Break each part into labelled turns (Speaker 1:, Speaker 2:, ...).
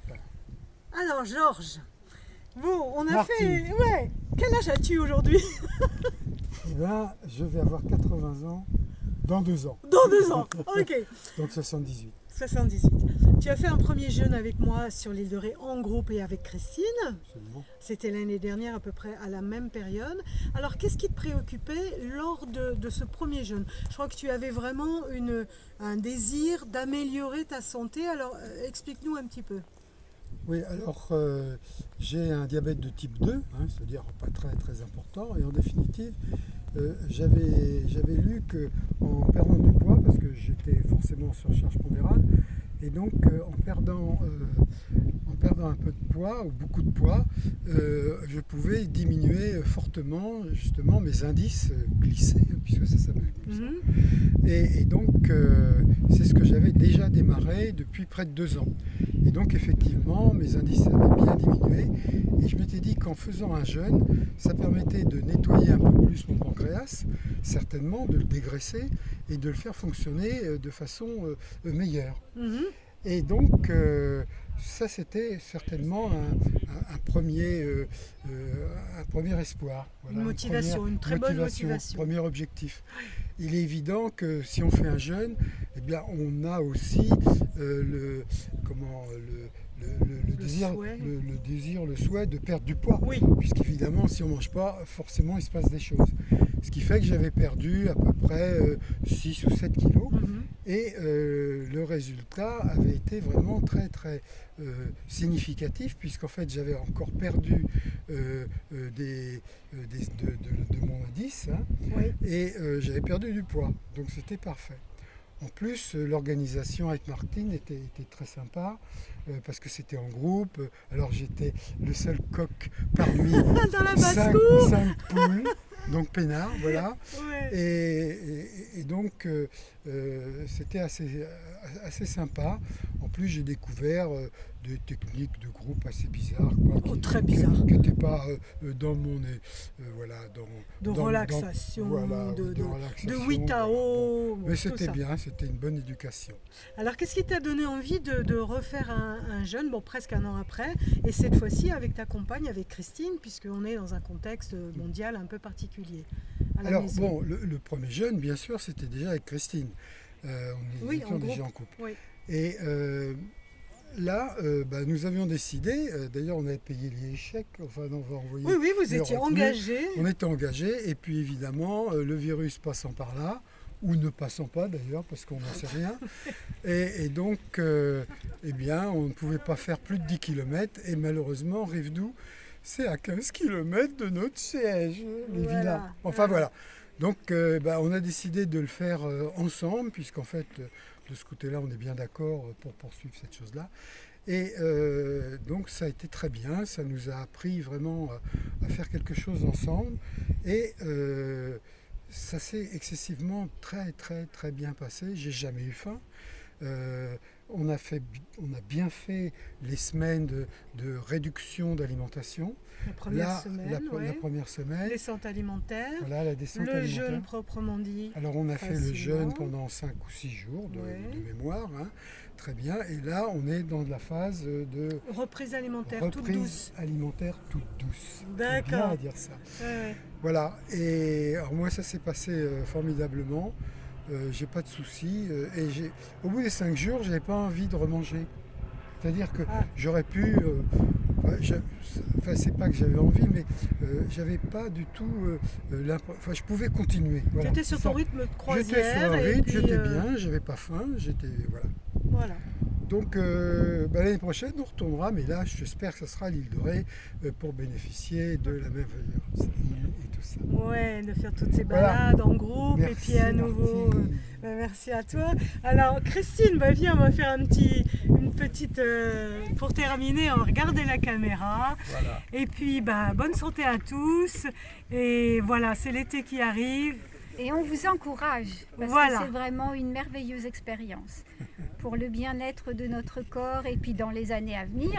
Speaker 1: c'est pas...
Speaker 2: Alors Georges, bon, on a
Speaker 1: Martine.
Speaker 2: fait... Ouais, quel âge as-tu aujourd'hui?
Speaker 1: Eh bien, je vais avoir 80 ans dans 2 ans,
Speaker 2: Dans 2 ans, ok.
Speaker 1: donc 78.
Speaker 2: 78. Tu as fait un premier jeûne avec moi sur l'île de Ré en groupe et avec Christine.
Speaker 1: Absolument.
Speaker 2: C'était l'année dernière à peu près à la même période. Alors qu'est-ce qui te préoccupait lors de ce premier jeûne? Je crois que tu avais vraiment un désir d'améliorer ta santé. Alors explique-nous un petit peu.
Speaker 1: Oui, alors j'ai un diabète de type 2, c'est-à-dire pas très très important, et en définitive, j'avais lu qu'en perdant du poids, parce que j'étais forcément en surcharge pondérale, et donc en perdant un peu de poids ou beaucoup de poids, je pouvais diminuer fortement justement mes indices glycés, puisque ça s'appelle comme ça. Et donc, c'est ce que j'avais déjà démarré depuis près de 2 ans. Et donc, effectivement, mes indices avaient bien diminué. Et je m'étais dit qu'en faisant un jeûne, ça permettait de nettoyer un peu plus mon pancréas, certainement, de le dégraisser et de le faire fonctionner de façon meilleure. Et donc, ça, c'était certainement un premier espoir. Voilà,
Speaker 2: Une motivation, une très bonne motivation.
Speaker 1: Premier objectif. Il est évident que si on fait un jeûne, eh bien, on a aussi le souhait de perdre du poids.
Speaker 2: Oui.
Speaker 1: Puisqu'évidemment, si on ne mange pas, forcément, il se passe des choses. Ce qui fait que j'avais perdu à peu près 6 ou 7 kilos. Et le résultat avait été vraiment très très significatif, puisqu'en fait j'avais encore perdu de mon indice,
Speaker 2: Oui.
Speaker 1: et j'avais perdu du poids, donc c'était parfait. En plus, l'organisation avec Martine était très sympa, parce que c'était en groupe. Alors j'étais le seul coq parmi
Speaker 2: Dans la basse-cour.
Speaker 1: 5 poules, donc peinard, voilà.
Speaker 2: Ouais.
Speaker 1: Et donc c'était assez sympa. En plus, j'ai découvert des techniques de groupe assez bizarres,
Speaker 2: Très bizarres.
Speaker 1: qui n'étaient pas dans mon
Speaker 2: De relaxation, de
Speaker 1: relaxation,
Speaker 2: 8 à haut.
Speaker 1: mais c'était bien, c'était une bonne éducation.
Speaker 2: Alors qu'est-ce qui t'a donné envie de refaire un jeûne, bon, presque un an après, et cette fois-ci avec ta compagne, avec Christine, puisqu'on est dans un contexte mondial un peu particulier à la
Speaker 1: Alors
Speaker 2: maison.
Speaker 1: bon, le premier jeûne, bien sûr, c'était déjà avec Christine. On
Speaker 2: Oui,
Speaker 1: était
Speaker 2: en
Speaker 1: déjà
Speaker 2: groupe.
Speaker 1: en couple.
Speaker 2: Oui.
Speaker 1: Et là, nous avions décidé, d'ailleurs on avait payé les chèques, enfin on va envoyer...
Speaker 2: Oui, vous
Speaker 1: les
Speaker 2: étiez
Speaker 1: retenues.
Speaker 2: engagés.
Speaker 1: On était engagés, et puis évidemment, le virus passant par là, ou ne passant pas d'ailleurs, parce qu'on n'en sait rien. Et donc, eh bien, on ne pouvait pas faire plus de 10 km, et malheureusement, Rivedoux, c'est à 15 km de notre siège, les
Speaker 2: Voilà.
Speaker 1: villas. Enfin voilà. Donc, on a décidé de le faire ensemble, puisqu'en fait, de ce côté-là, on est bien d'accord pour poursuivre cette chose-là. Et donc, ça a été très bien. Ça nous a appris vraiment à faire quelque chose ensemble. Et ça s'est excessivement très, très, très bien passé. J'ai jamais eu faim. On a bien fait les semaines de réduction d'alimentation.
Speaker 2: La première semaine,
Speaker 1: la première semaine.
Speaker 2: Descente alimentaire,
Speaker 1: Voilà, la descente
Speaker 2: le
Speaker 1: alimentaire.
Speaker 2: jeûne proprement dit.
Speaker 1: Alors on a fait le
Speaker 2: facilement.
Speaker 1: jeûne pendant 5 ou 6 jours de mémoire, très bien. Et là, on est dans la phase de
Speaker 2: Reprise alimentaire toute
Speaker 1: reprise
Speaker 2: douce.
Speaker 1: alimentaire toute douce.
Speaker 2: D'accord.
Speaker 1: C'est bien à dire ça.
Speaker 2: Ouais.
Speaker 1: Voilà. Et alors moi, ça s'est passé formidablement. J'ai pas de soucis. Et au bout des 5 jours, j'avais pas envie de remanger. C'est-à-dire que j'aurais pu... c'est pas que j'avais envie, mais j'avais pas du tout... je pouvais continuer. Voilà.
Speaker 2: Tu étais sur ton rythme de croisière.
Speaker 1: J'étais sur un
Speaker 2: et
Speaker 1: rythme,
Speaker 2: puis,
Speaker 1: j'étais bien, j'avais pas faim, j'étais...
Speaker 2: Voilà.
Speaker 1: Donc l'année prochaine, on retournera, mais là, j'espère que ce sera à l'île de Ré pour bénéficier de la merveilleuse île et tout ça.
Speaker 2: Ouais, de faire toutes ces balades en groupe.
Speaker 1: Merci,
Speaker 2: et puis à nouveau,
Speaker 1: Martine.
Speaker 2: merci à toi. Alors Christine, viens, on va faire une petite, pour terminer, on va regarder la caméra.
Speaker 1: Voilà.
Speaker 2: Et puis bonne santé à tous. Et voilà, c'est l'été qui arrive.
Speaker 3: Et on vous encourage, parce
Speaker 2: Voilà.
Speaker 3: que c'est vraiment une merveilleuse expérience pour le bien-être de notre corps et puis dans les années à venir.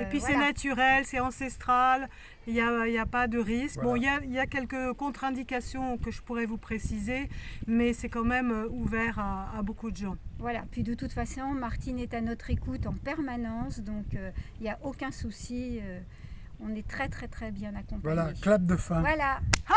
Speaker 2: Et puis c'est
Speaker 3: voilà.
Speaker 2: naturel, c'est ancestral, il n'y a pas de risque.
Speaker 1: Voilà.
Speaker 2: Bon, il y a quelques contre-indications que je pourrais vous préciser, mais c'est quand même ouvert à beaucoup de gens.
Speaker 3: Voilà, puis de toute façon, Martine est à notre écoute en permanence, donc il n'y a aucun souci. On est très très très bien accompagnés.
Speaker 1: Voilà, clap de fin.
Speaker 3: Voilà.
Speaker 2: Hop!